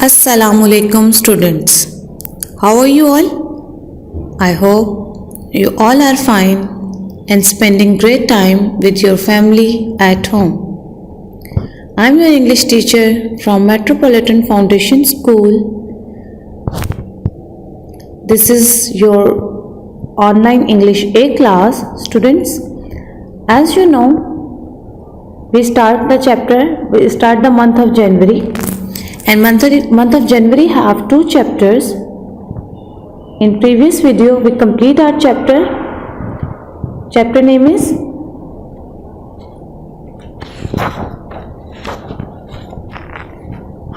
Assalamualaikum students. How are you all? I hope you all are fine and spending great time with your family at home. I am your English teacher from Metropolitan Foundation School. This is your online English A class students. As you know, we start the month of January. And month of January have two chapters. In previous video we complete our chapter. Chapter name is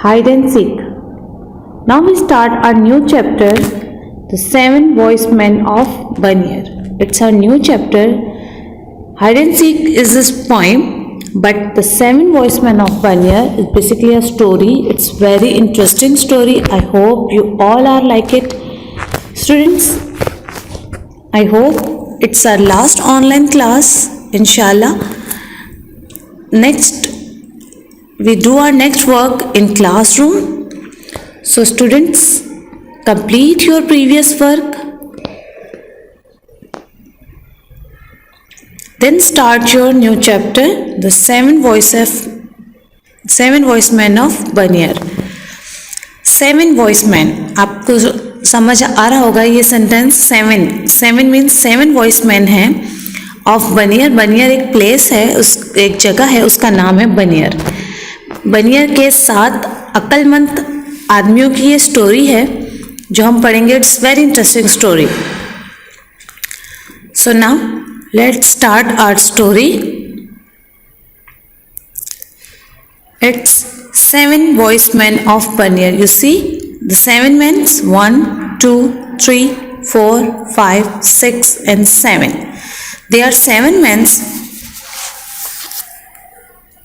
Hide and Seek. Now we start our new chapter, The Seven Wise Men of Bunyar. It's our new chapter. Hide and Seek is this poem, but The Seven Wise Men of Bunyar is basically a story. It's very interesting story. I hope you all are like it. Students, I hope it's our last online class, inshallah. Next, we do our next work in classroom. So students, complete your previous work. Then start your new chapter, The Seven Wise Men of Bunyar. Seven wise men. आपको समझ आ रहा होगा ये sentence. Seven means seven voice man हैं of बनियर. बनियर एक place है, एक जगह है, उसका नाम है बनियर. बनियर के 7 अक्लमंद आदमियों की ये स्टोरी है जो हम पढ़ेंगे. It's very interesting story. So now let's start our story. It's seven wise men of Bunyar. You see the seven men, 1, 2, 3, 4, 5, 6 and 7. They are seven men.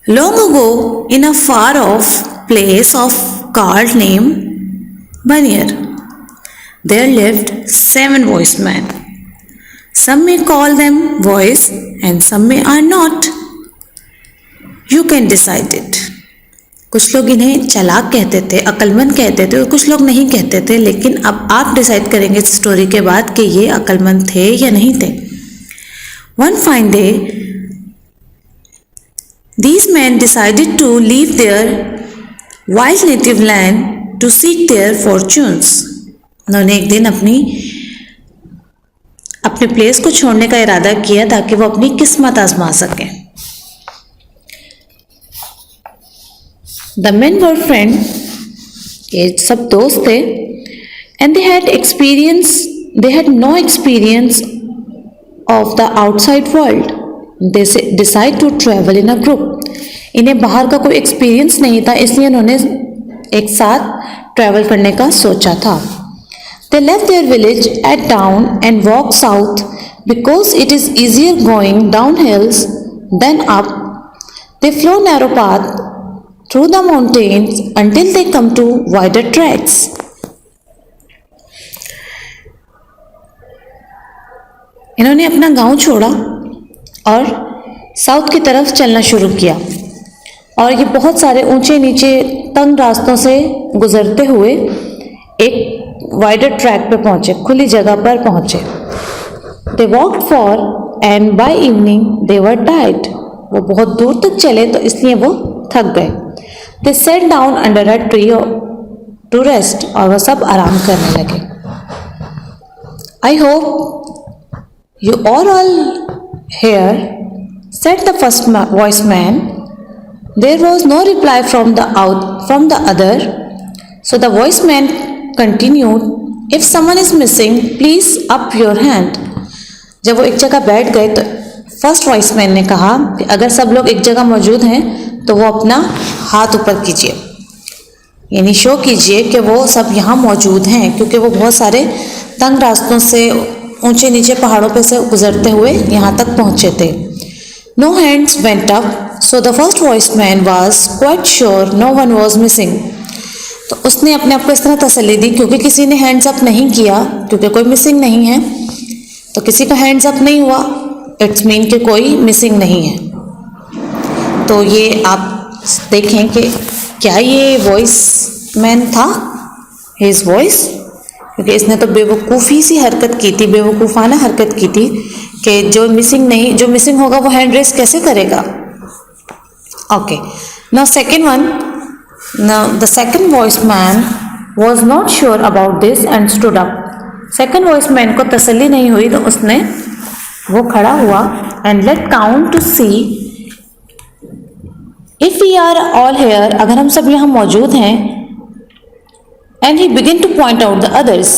Long ago, in a far off place of called name Bunyar, there lived 7 wise men. Some may call them wise and some may are not. You can decide it. कुछ लोग इन्हें चालाक कहते थे, अक्लमंद कहते थे, और कुछ लोग नहीं कहते थे. लेकिन अब आप डिसाइड करेंगे इस स्टोरी के बाद कि ये अक्लमंद थे या नहीं थे. One fine day, these men decided to leave their wild native land to seek their fortunes. उन्होंने एक दिन अपने प्लेस को छोड़ने का इरादा किया ताकि वो अपनी किस्मत आजमा सकें. द मेन वर फ्रेंड, ये सब दोस्त थे. And they had no experience of the outside world. They decide to travel in a group. इन्हें बाहर का कोई एक्सपीरियंस नहीं था, इसलिए उन्होंने एक साथ ट्रेवल करने का सोचा था. They left their village at dawn and walked south because it is easier going down hills than up. They flow narrow path through the mountains until they come to wider tracks. इन्होंने अपना गांव छोड़ा और south की तरफ चलना शुरू किया. और ये बहुत सारे ऊंचे नीचे तंग रास्तों से गुजरते हुए एक वाइडर ट्रैक पे पहुंचे, खुली जगह पर पहुंचे. They walked far and by evening they were tired. वो बहुत दूर तक चले तो इसलिए वो थक गए. They sat down under a tree to rest. और वो सब आराम करने लगे. I hope you all here, said the first wise man. There was no reply from the other. So the wise man continued, if someone is missing, please up your hand. जब वो एक जगह बैठ गए तो फर्स्ट वॉइस मैन ने कहा कि अगर सब लोग एक जगह मौजूद हैं तो वो अपना हाथ ऊपर कीजिए, यानी शो कीजिए कि वो सब यहाँ मौजूद हैं, क्योंकि वो बहुत सारे तंग रास्तों से ऊंचे नीचे पहाड़ों पे से गुजरते हुए यहाँ तक पहुँचे थे. No hands went up, so the first voice man was quite sure no one was missing. तो उसने अपने आप को इस तरह तसल्ली दी, क्योंकि किसी ने हैंड्स अप नहीं किया, क्योंकि कोई मिसिंग नहीं है, तो किसी का हैंड्स अप नहीं हुआ, इट्स मीन कि कोई मिसिंग नहीं है. तो ये आप देखें कि क्या ये वॉइस मैन था, हिज वॉइस, क्योंकि इसने तो बेवकूफ़ी सी हरकत की थी, बेवकूफ़ाना हरकत की थी कि जो मिसिंग होगा वो हैंड रेस कैसे करेगा. Okay, now second one. Now the second wise man was not sure about this and stood up. Second wise man को तसल्ली नहीं हुई तो वो खड़ा हुआ and let count to see if we are all here, अगर हम सब यहाँ मौजूद हैं. And he begin to point out the others.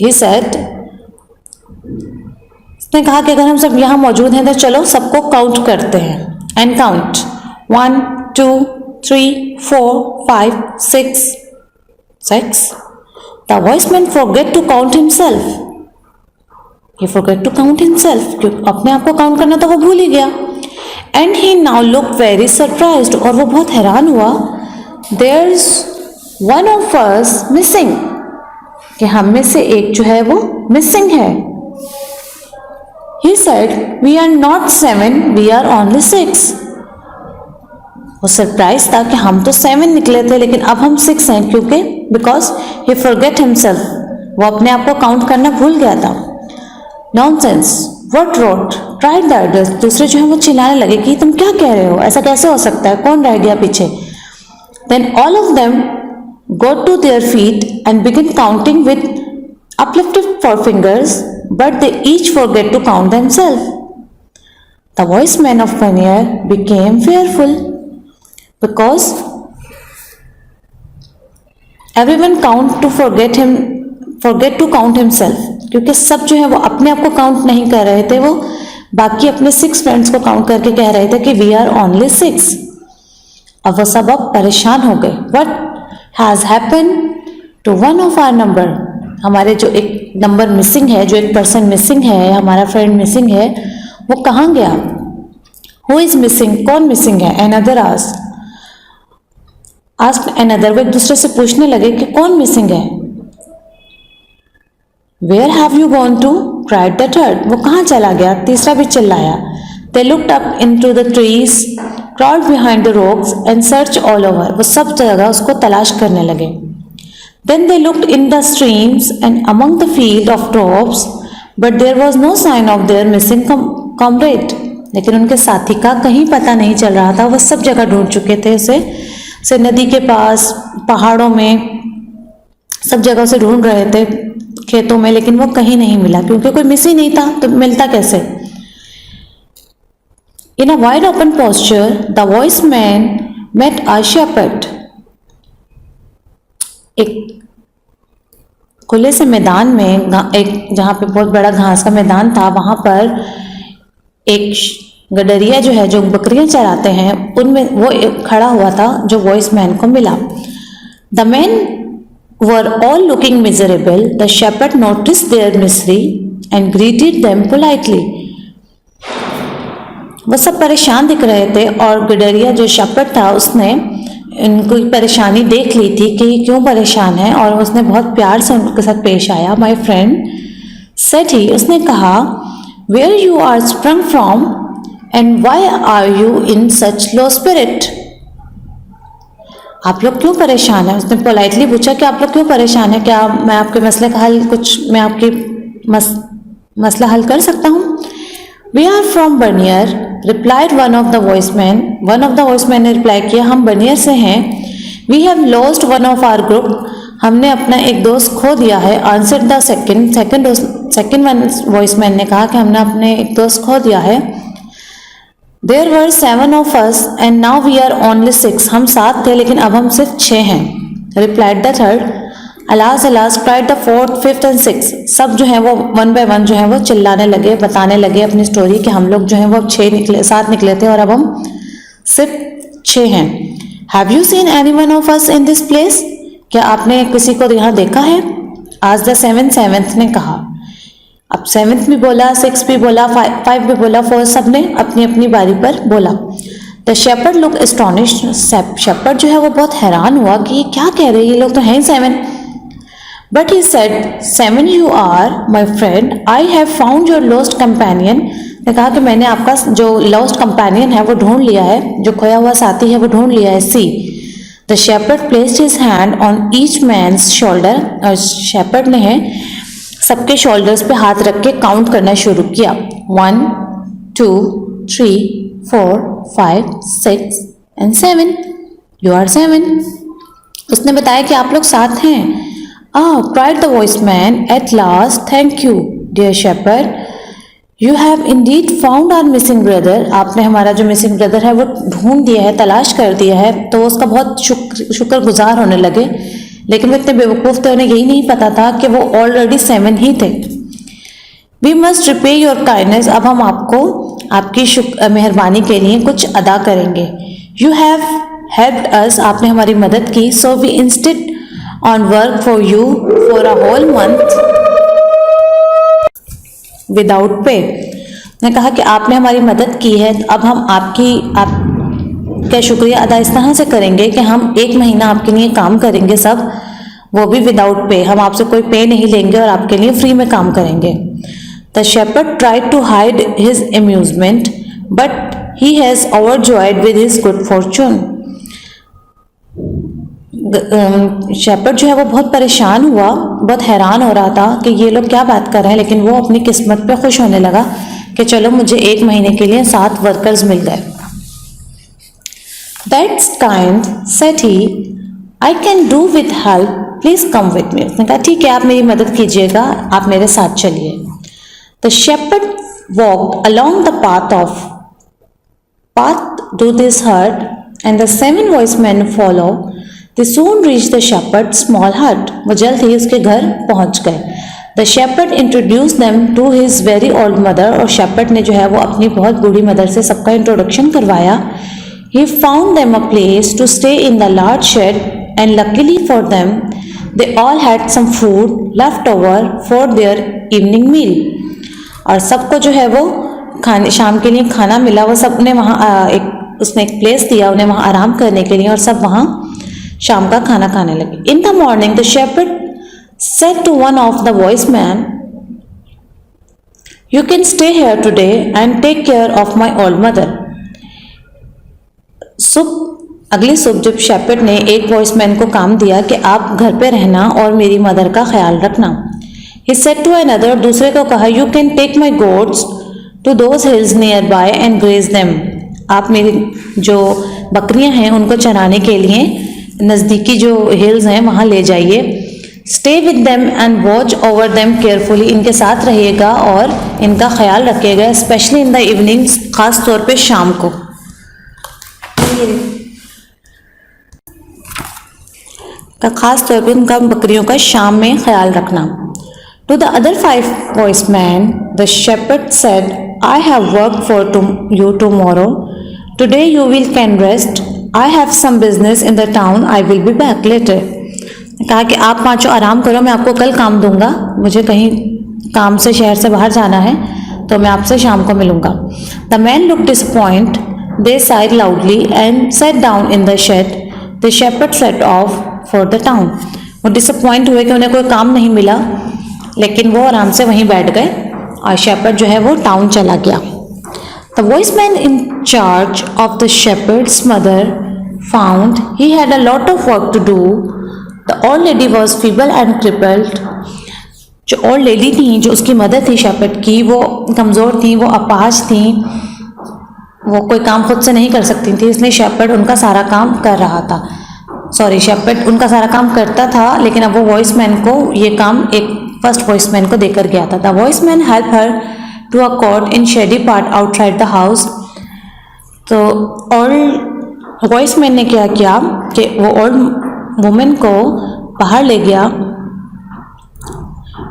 He said, उसने कहा कि अगर हम सब यहाँ मौजूद हैं तो चलो सबको काउंट करते हैं. And count 1 2 3 4 5 6 6. The wise man forget to count himself. He forgot to count himself. क्योंकि अपने आप को काउंट करना तो वो भूल ही गया. And he now looked very surprised. और वो बहुत हैरान हुआ. There's one of us missing. कि हम में से एक जो है वो missing है. He said, we are not 7, we are only 6. वो सरप्राइज था कि हम तो 7 निकले थे लेकिन अब हम 6 हैं, क्योंकि because he forget himself. वो अपने आप को काउंट करना भूल गया था. Nonsense, what rot, cried the others. दूसरे जो है वो चिल्लाने लगे कि तुम क्या कह रहे हो, ऐसा कैसे हो सकता है, कौन रह गया पीछे. Then all of them got to their feet and began counting with uplifted forefingers, but they each forget to count themselves. The voice man of Pioneer became fearful because everyone forget to count himself. क्योंकि सब जो है वो अपने आप को count नहीं कर रहे थे, वो बाकी अपने 6 फ्रेंड्स को काउंट करके कह रहे थे कि वी आर ओनली 6. अब वो सब अब परेशान हो गए. What has happened to one of our number. हमारे जो एक नंबर मिसिंग है, जो एक पर्सन मिसिंग है, हमारा फ्रेंड मिसिंग है, वो कहाँ गया. हु इज मिसिंग, कौन मिसिंग है. Another asked another. वो एक दूसरे से पूछने लगे कि कौन मिसिंग है. Where have you gone to? cried the third. वो कहाँ चला गया, तीसरा भी चिल्लाया. They looked up into the trees, crawled behind the rocks and searched all over. वो सब जगह उसको तलाश करने लगे. Then they looked in the streams and among the field of crops, but there was no sign of their missing comrade. लेकिन उनके साथी का कहीं पता नहीं चल रहा था. वो सब जगह ढूंढ चुके थे उसे नदी के पास, पहाड़ों में, सब जगह से ढूंढ रहे थे, खेतों में, लेकिन वो कहीं नहीं मिला क्योंकि कोई मिस ही नहीं था, तो मिलता कैसे. In a wide open pasture the wise man met a shepherd. एक खुले से मैदान में, एक जहाँ पे बहुत बड़ा घास का मैदान था, वहां पर एक गडरिया जो है, जो बकरियां चराते हैं, उनमें वो एक खड़ा हुआ था जो वॉइस मैन को मिला. The man were all looking miserable. The shepherd noticed their misery and greeted them politely. वो सब परेशान दिख रहे थे और गडरिया जो शेपर्ड था उसने इनको परेशानी देख ली थी कि ये क्यों परेशान है, और उसने बहुत प्यार से उनके साथ पेश आया. My friend said he, उसने कहा, where you are sprung from and why are you in such low spirit. आप लोग क्यों परेशान हैं. उसने पोलाइटली पूछा कि आप लोग क्यों परेशान हैं, क्या मैं आपके मसले का हल, मैं आपकी मसला हल कर सकता हूँ. We are from Bernier, replied one of the wise man. One of the wise man ने रिप्लाई किया, हम बर्नियर से हैं. We have lost one of our group, हमने अपना एक दोस्त खो दिया है. आंसर द सेकेंड वॉइसमैन ने कहा कि हमने अपने एक दोस्त खो दिया है. There were 7 of us and now we are only 6. हम 7 थे लेकिन अब हम सिर्फ 6 हैं. Replied the third. Alas, alas, cried the fourth, fifth and sixth. सब जो है वो 1 by 1 जो है वो चिल्लाने लगे, बताने लगे अपनी स्टोरी कि हम लोग जो है वो 7 निकले थे और अब हम सिर्फ 6 हैं. Have you seen anyone of us in this place? क्या आपने किसी को यहाँ देखा है? Asked the seventh ने कहा. अब 7th भी बोला, 6 भी बोला, 5 भी बोला, 4 सब ने अपनी अपनी बारी पर बोला. The shepherd look astonished. Shepherd जो है वो बहुत हैरान हुआ कि ये क्या कह रहे हैं, ये लोग तो हैं 7. But he said, 7 you are my friend, I have found your lost companion. ने कहा कि मैंने आपका जो लॉस्ट कंपेनियन है वो ढूंढ लिया है, जो खोया हुआ साथी है वो ढूंढ लिया है. See the shepherd placed his hand on each man's shoulder, और शेपर्ड ने है सबके शोल्डर्स पे हाथ रख के काउंट करना शुरू किया। 1 2 3 4 5 6 एंड 7। You are 7। उसने बताया कि आप लोग 7 हैं। Cried the wise man at last, thank you dear shepherd, you have indeed found our missing brother. आपने हमारा जो मिसिंग ब्रदर है वो ढूंढ दिया है, तलाश कर दिया है। तो उसका बहुत शुक्रगुजार होने लगे, लेकिन वो इतने बेवकूफ़ थे, उन्हें यही नहीं पता था कि वो ऑलरेडी 7 ही थे। We must repay your kindness, अब हम आपको आपकी मेहरबानी के लिए कुछ अदा करेंगे। यू हैव हेल्प्ड अस, आपने हमारी मदद की। So we instead on work for you for a whole month without pay. ने कहा कि आपने हमारी मदद की है, अब हम आपका शुक्रिया अदा इस तरह से करेंगे कि हम 1 महीना आपके लिए काम करेंगे सब, वो भी विदाउट पे। हम आपसे कोई पे नहीं लेंगे और आपके लिए फ्री में काम करेंगे। The shepherd tried to hide his amusement but he has overjoyed with his good fortune. Shepherd जो है वो बहुत परेशान हुआ, बहुत हैरान हो रहा था कि ये लोग क्या बात कर रहे हैं, लेकिन वो अपनी किस्मत पे खुश होने लगा कि चलो मुझे 1 महीने के लिए 7 वर्कर्स मिल गए। That's kind, said he. I can do with help. Please come with me. उसने कहा ठीक है, आप मेरी मदद कीजिएगा, आप मेरे साथ चलिए। The shepherd walked along the path to this hut, and the 7 wise men follow. They soon reached the shepherd's small hut. वो जल्द ही उसके घर पहुंच गए। The shepherd introduced them to his very old mother, और shepherd ने जो है वो अपनी बहुत बूढ़ी मदर से सबका इंट्रोडक्शन करवाया। He found them a place to stay in the large shed, and luckily for them, they all had some food left over for their evening meal. और सबको जो है वो शाम के लिए खाना मिला। वो सब ने वहाँ उसने एक प्लेस दिया उन्हें वहाँ आराम करने के लिए, और सब वहाँ शाम का खाना खाने लगे। In the morning, the shepherd said to one of the wise men, "You can stay here today and take care of my old mother." अगली सुबह जब शेपर्ड ने एक वॉइसमैन को काम दिया कि आप घर पे रहना और मेरी मदर का ख्याल रखना। He said to another, दूसरे को कहा, "You can take my goats to those hills nearby and graze them." आप मेरी जो बकरियां हैं उनको चराने के लिए नज़दीकी जो हिल्स हैं वहाँ ले जाइए। Stay with them and watch over them carefully. इनके साथ रहिएगा और इनका ख्याल रखिएगा, स्पेशली इन द इवनिंग्स, खास तौर पे शाम को। खास तौर पे उनका बकरियों का शाम में ख्याल रखना। To the other 5 wise men, the shepherd said, "I have work for you tomorrow. Today you can rest. I have some business in the town. I will be back later." कहा कि आप 5 आराम करो, मैं आपको कल काम दूंगा, मुझे कहीं काम से शहर से बाहर जाना है, तो मैं आपसे शाम को मिलूंगा। The men looked disappointed. They sighed loudly and sat down in the shed. The shepherd set off for the town. वो डिसअपॉइंट हुए कि उन्हें कोई काम नहीं मिला, लेकिन वो आराम से वहीं बैठ गए और शेपर्ड जो है वो टाउन चला गया। The voice man in charge of the shepherd's mother found he had a lot of work to do. The old lady was feeble and crippled. जो ओल्ड लेडी थी, जो उसकी मदर थी शेपर्ड की, वो कमज़ोर थी, वो अपाहिज थी, वो कोई काम खुद से नहीं कर सकती थी, इसलिए शेपर्ड उनका सारा काम कर रहा था। शेपर्ड उनका सारा काम करता था, लेकिन अब वो वॉइसमैन को ये काम एक फर्स्ट वॉइसमैन को देकर गया था। The wise man help her to a cot in shady part outside the house. तो ओल्ड वॉइसमैन ने क्या किया कि वो ओल्ड वुमेन को बाहर ले गया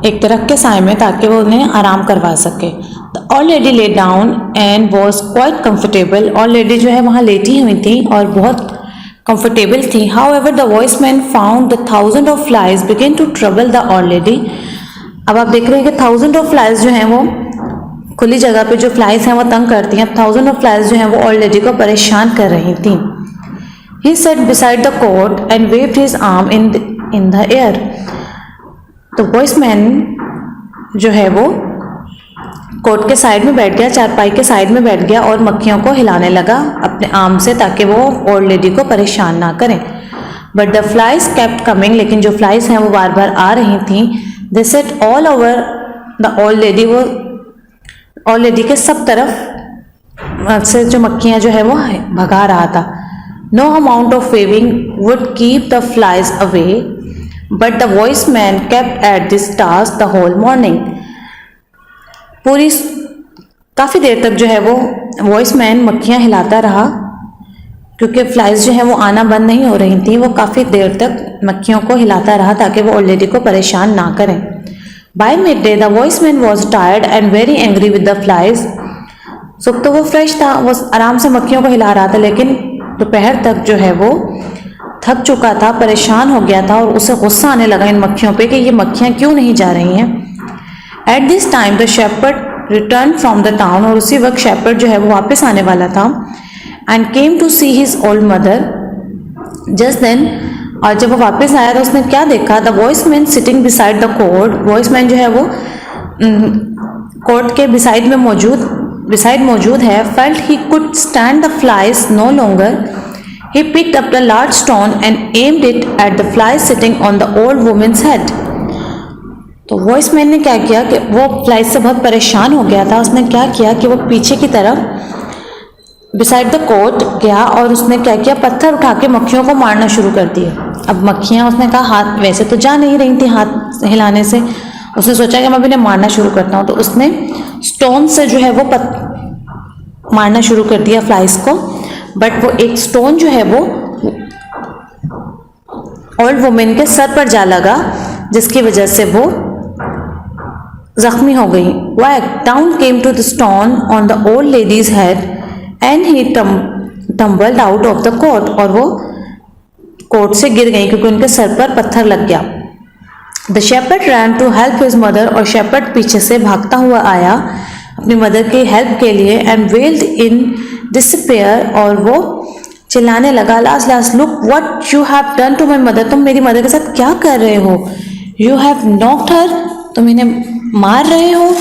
एक दरख्त के साए में, ताकि वो उन्हें आराम करवा सके। The old lady lay down and was quite comfortable. Old lady जो है वहाँ लेटी हुई थी और बहुत कंफर्टेबल थी। However, the voiceman found the thousands of flies began to trouble the old lady. अब आप देख रहे हैं कि thousands of flies जो हैं वो खुली जगह पे जो फ्लाइज हैं वो तंग करती हैं। अब thousands of flies जो हैं वो old lady को परेशान कर रही थी। He sat beside the cot and waved his arm in the air. तो वॉइसमैन जो है वो कोट के साइड में बैठ गया, चारपाई के साइड में बैठ गया और मक्खियों को हिलाने लगा अपने आर्म से, ताकि वो ओल्ड लेडी को परेशान ना करें। But the flies kept coming, लेकिन जो फ्लाइज हैं वो बार बार आ रही थी। They sat all over the old lady, वो ओल्ड लेडी के सब तरफ से जो मक्खियाँ जो है वो भगा रहा था। No amount of waving would keep the flies away, but the wise man kept at this task the whole morning. पूरी काफ़ी देर तक जो है वो वॉइस मैन मक्खियाँ हिलाता रहा, क्योंकि फ्लाइज जो है वो आना बंद नहीं हो रही थी। वो काफ़ी देर तक मक्खियों को हिलाता रहा ताकि वो ओल्ड लेडी को परेशान ना करें। By mid day the wise man was tired and very angry with the flies. सुबह तो वो फ्रेश था, वो आराम से मक्खियों को हिला रहा था, लेकिन दोपहर तक जो है वो थक चुका था, परेशान हो गया था और उसे गुस्सा आने लगा इन मक्खियों पे कि ये मक्खियाँ क्यों नहीं जा रही हैं। At this time the shepherd return from the town, और उसी वक्त शेपर्ड जो है वो वापस आने वाला था। And came to see his old mother just then, और जब वो वापस आया तो उसने क्या देखा, the wise man sitting beside the cot. Wise man जो है वो कोर्ट के बिसाइड मौजूद है। Felt he could stand the flies no longer, he picked up the large stone and aimed it at the flies sitting on the old woman's head. तो wise man ने क्या किया कि वो फ्लाइज से बहुत परेशान हो गया था। उसने क्या किया कि वो पीछे की तरफ बिसाइड द कोर्ट गया और उसने क्या किया, पत्थर उठा के मक्खियों को मारना शुरू कर दिया। अब मक्खियाँ, उसने कहा हाथ वैसे तो जा नहीं रही थी हाथ हिलाने से, उसने सोचा कि मैं भी इन्हें मारना शुरू करता हूँ। तो उसने स्टोन से जो है वो मारना शुरू कर दिया फ्लाइज को। बट वो एक स्टोन जो है वो ओल्ड वुमेन के सर पर जा लगा, जिसकी वजह से वो जख्मी हो गई। Whack down came to the stone on the old lady's head and he tumbled out of the court, और वो कोर्ट से गिर गई क्योंकि उनके सर पर पत्थर लग गया। The shepherd ran to help his mother, और शेपर्ड पीछे से भागता हुआ आया अपनी मदर की हेल्प के लिए। एंड वेल्ड इन डिस्पेयर, और वो चिल्लाने लगा, last look what you have done to my mother, तुम मेरी मदर के साथ क्या कर रहे हो। यू हैव नॉक्ड हर, तुम इन्हें मार रहे हो।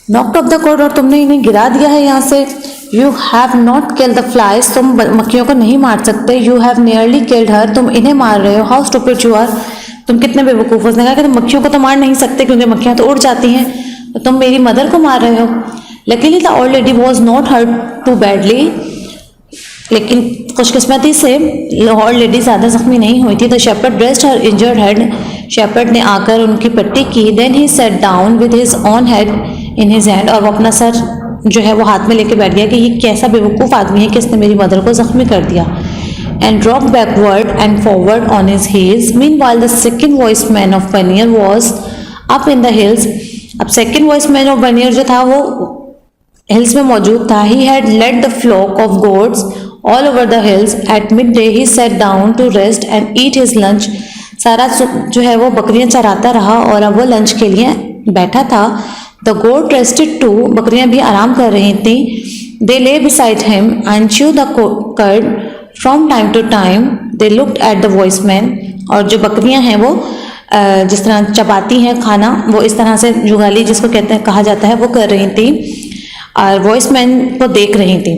नॉक्ड ऑफ द कोर्ट, और तुमने इन्हें गिरा दिया है यहाँ से। You have not killed the flies, तुम मक्खियों को नहीं मार सकते। You have nearly killed her, तुम इन्हें मार रहे हो। हाउ स्टूपिड यू आर, तुम कितने बेवकूफ़। उसने कहा कि तुम मक्खियों को तो मार नहीं सकते क्योंकि मक्खियाँ तो उड़ जाती हैं, तो तुम मेरी मदर को मार रहे हो। Luckily the old lady was not hurt too badly, लेकिन खुशकिस्मती से ओल्ड लेडी ज़्यादा जख्मी नहीं हुई थी। The shepherd dressed her injured head, shepherd ने आकर उनकी पट्टी की। Then he sat down with his own head in his hand, और वो अपना सर जो है वो हाथ में लेके बैठ गया कि ये कैसा बेवकूफ़ आदमी है कि इसने मेरी मदर को जख्मी कर दिया। And drop backward and forward on his heels. Meanwhile the second wise man of Bernier was up in the hills. अब second wise man of Bernier जो था वो हिल्स में मौजूद था। He had led the flock of goats all over the hills. At mid day he sat down to rest and eat his lunch. सारा जो है वो बकरियां चराता रहा और अब वो लंच के लिए बैठा था। द गोट रेस्टेड टू, बकरियां भी आराम कर रही थी। They lay beside him and chew the cud from time to time. They looked at the wise man, और जो बकरियां हैं वो जिस तरह चबाती हैं खाना, वो इस तरह से जुगाली जिसको कहते हैं कहा जाता है वो कर रही थी और वॉइस मैन को देख रही थी।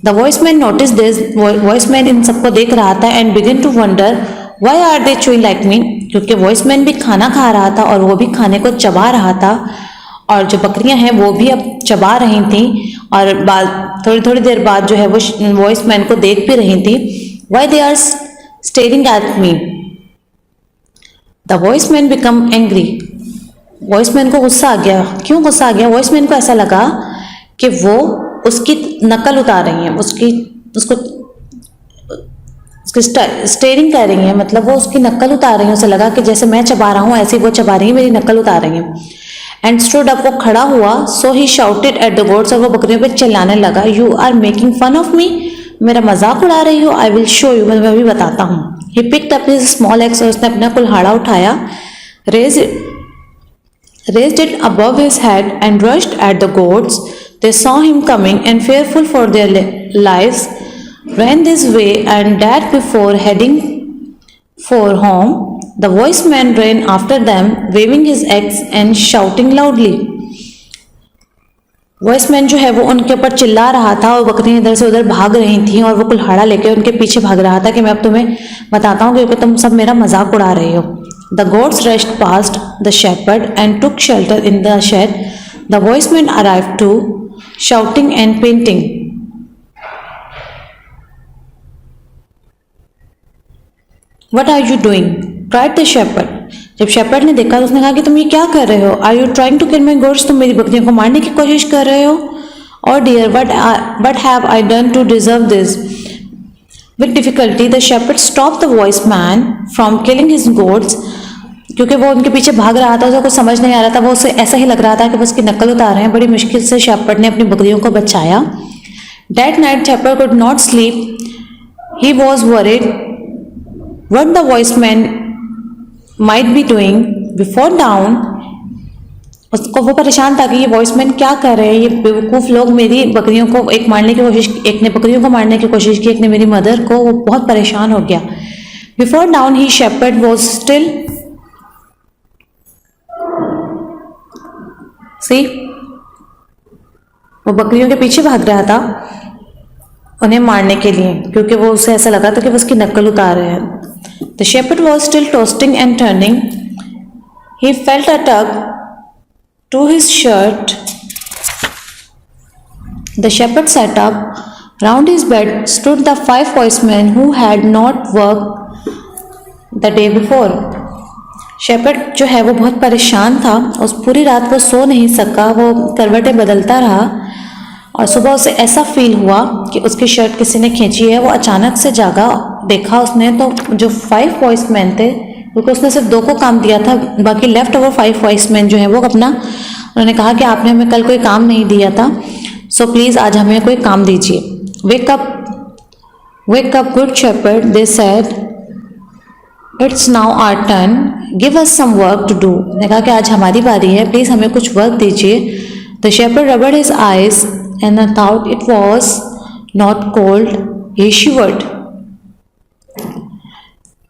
The wise man notice this, wise man इन सबको देख रहा था। And begin to wonder why are they chewing like me, क्योंकि वॉइस मैन भी खाना खा रहा था और वो भी खाने को चबा रहा था, और जो बकरियां हैं वो भी अब चबा रही थी और थोड़ी देर बाद जो है वो वॉइस मैन को देख भी रही थी। Why they are staring at me. The wise man become angry, wise man को गुस्सा आ गया। क्यों गुस्सा आ गया? वॉइस मैन को ऐसा लगा कि वो उसकी नकल उतार रही हैं, उसको स्टेरिंग कर रही हैं, मतलब वो उसकी नकल उतार रही हैं। उसे लगा कि जैसे मैं चबा रहा हूँ ऐसे वो चबा रही है, मेरी नकल उतार रही हैं। एंड स्टूड अप, वो खड़ा हुआ। So he shouted at the goats, और वो बकरियों पे चिल्लाने लगा, you are making fun of me, मेरा मजाक उड़ा रही हो। आई विल शो यू, मैं अभी बताता हूँ। ही picked up his small x, और उसने अपना कुल्हाड़ा उठाया। raised it above his head and rushed at the goats. They saw him coming and fearful for their lives ran this way and that before heading for home. The voice man ran after them waving his axe and shouting loudly. वॉइसमैन जो है वो उनके ऊपर चिल्ला रहा था और बकरियां इधर से उधर भाग रही थी और वो कुल्हाड़ा लेके उनके पीछे भाग रहा था कि मैं अब तुम्हें बताता हूँ क्योंकि तुम सब मेरा मजाक उड़ा रहे हो। The goats rushed past the shepherd and took shelter in the shed. The wise man arrived too shouting and panting. What are you doing? cried the shepherd. जब शेपर्ड ने देखा तो उसने कहा कि तुम ये क्या कर रहे हो? Are you trying to kill my goats? तुम मेरी बकरियों को मारने की कोशिश कर रहे हो? Oh dear, what have I done to deserve this? With difficulty, the shepherd stopped the voiceman from killing his goats. क्योंकि वो उनके पीछे भाग रहा था, उसे कुछ समझ नहीं आ रहा था, वो उसे ऐसा ही लग रहा था कि वो उसकी नकल उतार रहे हैं। बड़ी मुश्किल से शेपर्ड ने अपनी बकरियों को बचाया। That night, shepherd could not sleep. He was worried what the voiceman might be doing. Before dawn, उसको वो परेशान था कि ये वॉइसमैन क्या कर रहे हैं, ये बेवकूफ़ लोग मेरी बकरियों को एक ने बकरियों को मारने की कोशिश की, एक ने मेरी मदर को। वो बहुत परेशान हो गया। Before dawn he shepherd was still see, वो बकरियों के पीछे भाग रहा था उन्हें मारने के लिए, क्योंकि वो उसे ऐसा लगा था कि वो उसकी नकल उतार रहे हैं। The shepherd was still toasting and turning. He felt a tug to his shirt. The shepherd sat up. Round his bed stood the 5 voicemen who had not worked the day before. Shepherd जो है वो बहुत परेशान था। उस पूरी रात वो सो नहीं सका, वो करवटें बदलता रहा और सुबह उसे ऐसा फील हुआ कि उसकी शर्ट किसी ने खींची है। वो अचानक से जागा, देखा उसने तो जो 5 वॉइसमैन थे, क्योंकि उसने सिर्फ 2 को काम दिया था, बाकी लेफ्ट ओवर 5 वॉइसमैन जो है वो अपना, उन्होंने कहा कि आपने हमें कल कोई काम नहीं दिया था, सो प्लीज़ आज हमें कोई काम दीजिए। Wake up good shepherd, they said, it's now our turn, give us some work to do. ने कहा कि आज हमारी बारी है, प्लीज़ हमें कुछ वर्क दीजिए। The shepherd rubbed his eyes and I thought it was not cold. He shivered.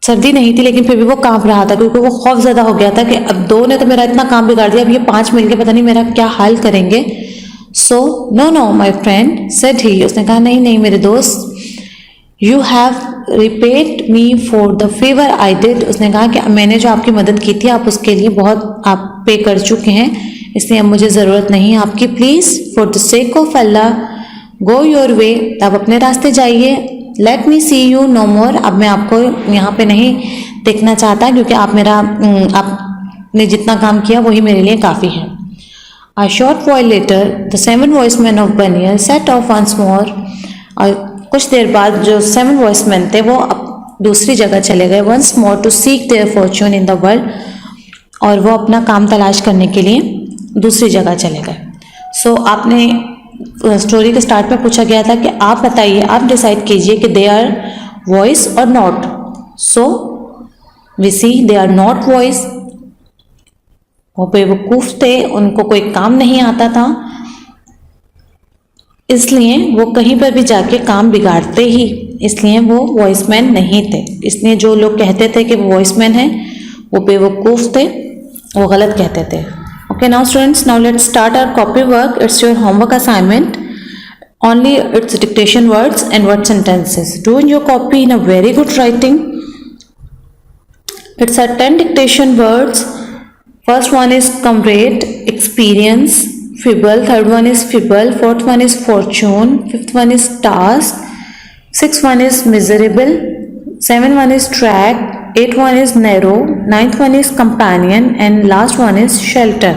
सर्दी नहीं थी लेकिन फिर भी वो कांप रहा था, क्योंकि वो खौफ ज़्यादा हो गया था कि अब 2 ने तो मेरा इतना काम बिगाड़ दिया, अब ये 5 मिलके पता नहीं मेरा क्या हाल करेंगे। So no my friend, said he. उसने कहा नहीं मेरे दोस्त, you have repaid me for the favor I did. उसने कहा कि मैंने जो आपकी मदद की थी, आप उसके लिए बहुत आप पे कर चुके हैं, इसलिए अब मुझे ज़रूरत नहीं है आपकी। Please for the sake of Allah go your way, आप अपने रास्ते जाइए। Let me see you no more, अब मैं आपको यहाँ पे नहीं देखना चाहता, क्योंकि आपने जितना काम किया वही मेरे लिए काफ़ी है। A short while later, the 7 voicemen of Bunyal set off once more. और कुछ देर बाद जो 7 voicemen थे वो दूसरी जगह चले गए, once more to seek their fortune in the world, और वो अपना काम तलाश करने के लिए दूसरी जगह चले गए। सो आपने स्टोरी के स्टार्ट में पूछा गया था कि आप बताइए, आप डिसाइड कीजिए कि दे आर वॉइस और not. So we see they are not wise. वो बेवकूफ़ थे, उनको कोई काम नहीं आता था, इसलिए वो कहीं पर भी जाके काम बिगाड़ते ही, इसलिए वो वॉइसमैन नहीं थे। इसलिए जो लोग कहते थे कि वो वॉइसमैन हैं वो बेवकूफ़ थे, वो गलत कहते थे। Okay, now students, now let's start our copy work. It's your homework assignment. Only it's dictation words and word sentences. Do in your copy in a very good writing. It's a 10 dictation words. First one is comrade, experience, fibble. Third one is fibble. Fourth one is fortune. Fifth one is task. Sixth one is miserable. Seventh one is track. 8th one is narrow, 9th one is companion, and last one is shelter.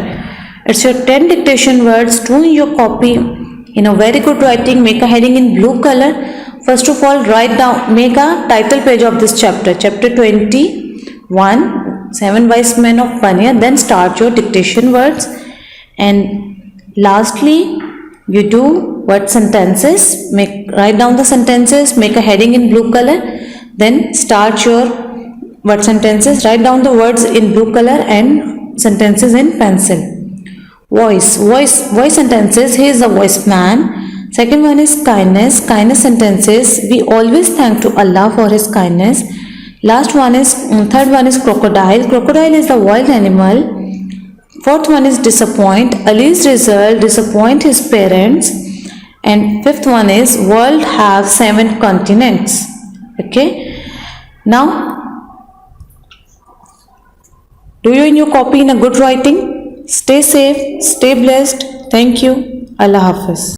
It's your 10 dictation words. Do in your copy in a very good writing. Make a heading in blue color. First of all, write down, make a title page of this chapter, chapter 21, 7 wise men of Bunyal. Then start your dictation words, and lastly you do word sentences. Write down the sentences, make a heading in blue color, then start your word sentences. Write down the words in blue color and sentences in pencil. Voice sentences. He is a voice man. Second one is kindness sentences. We always thank to Allah for his kindness. Third one is crocodile is the wild animal. Fourth one is disappoint. Ali's result disappoint his parents. And fifth one is world have 7 continents. Okay. Now, do you in your copy in a good writing? Stay safe, stay blessed. Thank you. Allah Hafiz.